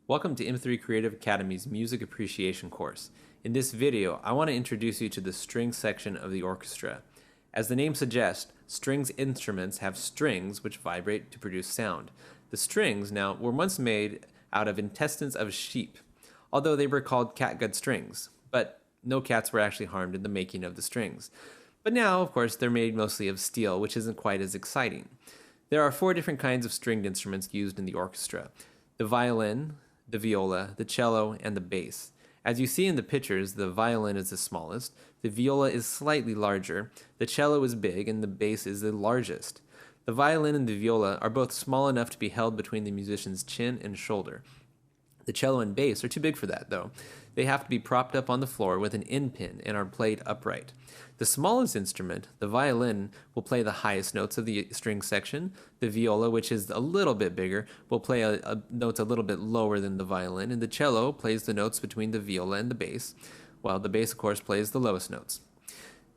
Welcome to M3 Creative Academy's Music Appreciation course. In this video, I want to introduce you to the string section of the orchestra. As the name suggests, strings instruments have strings which vibrate to produce sound. The strings, now, were once made out of intestines of sheep, although they were called catgut strings, but no cats were actually harmed in the making of the strings. But now, of course, they're made mostly of steel, which isn't quite as exciting. There are 4 different kinds of stringed instruments used in the orchestra: the violin, the viola, the cello, and the bass. As you see in the pictures, the violin is the smallest, the viola is slightly larger, the cello is big, and the bass is the largest. The violin and the viola are both small enough to be held between the musician's chin and shoulder. The cello and bass are too big for that, though. They have to be propped up on the floor with an end pin and are played upright. The smallest instrument, the violin, will play the highest notes of the string section. The viola, which is a little bit bigger, will play notes a little bit lower than the violin, and the cello plays the notes between the viola and the bass, while the bass, of course, plays the lowest notes.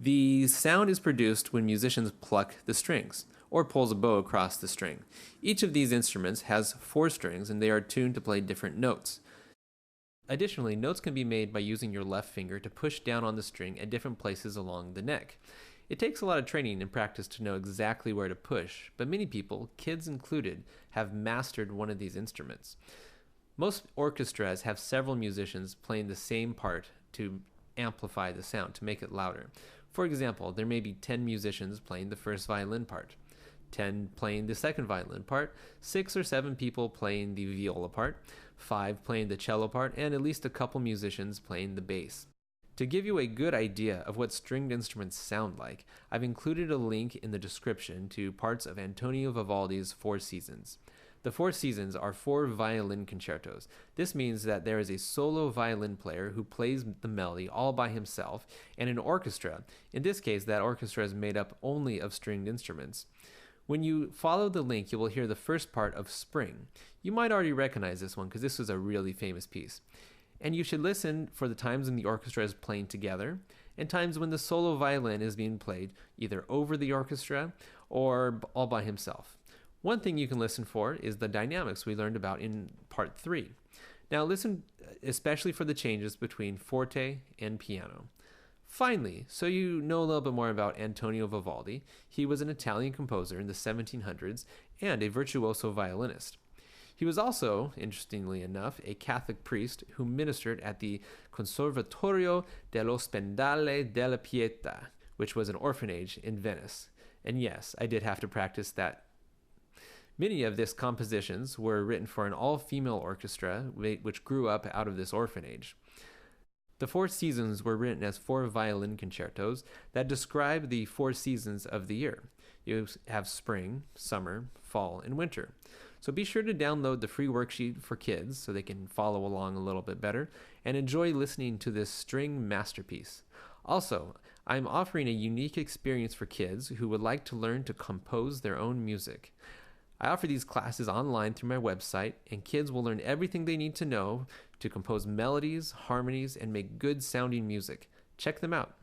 The sound is produced when musicians pluck the strings, or pulls a bow across the string. Each of these instruments has 4 strings, and they are tuned to play different notes. Additionally, notes can be made by using your left finger to push down on the string at different places along the neck. It takes a lot of training and practice to know exactly where to push, but many people, kids included, have mastered one of these instruments. Most orchestras have several musicians playing the same part to amplify the sound, to make it louder. For example, there may be 10 musicians playing the first violin part, 10 playing the second violin part, 6 or 7 people playing the viola part, 5 playing the cello part, and at least a couple musicians playing the bass. To give you a good idea of what stringed instruments sound like, I've included a link in the description to parts of Antonio Vivaldi's 4 Seasons. The 4 Seasons are 4 violin concertos. This means that there is a solo violin player who plays the melody all by himself, and an orchestra. In this case, that orchestra is made up only of stringed instruments. When you follow the link, you will hear the first part of Spring. You might already recognize this one because this was a really famous piece. And you should listen for the times when the orchestra is playing together and times when the solo violin is being played either over the orchestra or all by himself. One thing you can listen for is the dynamics we learned about in part 3. Now listen especially for the changes between forte and piano. Finally, so you know a little bit more about Antonio Vivaldi, he was an Italian composer in the 1700s and a virtuoso violinist. He was also, interestingly enough, a Catholic priest who ministered at the Conservatorio dell'Ospedale della Pietà, which was an orphanage in Venice. And yes, I did have to practice that. Many of these compositions were written for an all-female orchestra, which grew up out of this orphanage. The 4 Seasons were written as 4 violin concertos that describe the 4 seasons of the year. You have spring, summer, fall, and winter. So be sure to download the free worksheet for kids so they can follow along a little bit better and enjoy listening to this string masterpiece. Also, I'm offering a unique experience for kids who would like to learn to compose their own music. I offer these classes online through my website, and kids will learn everything they need to know to compose melodies, harmonies, and make good sounding music. Check them out.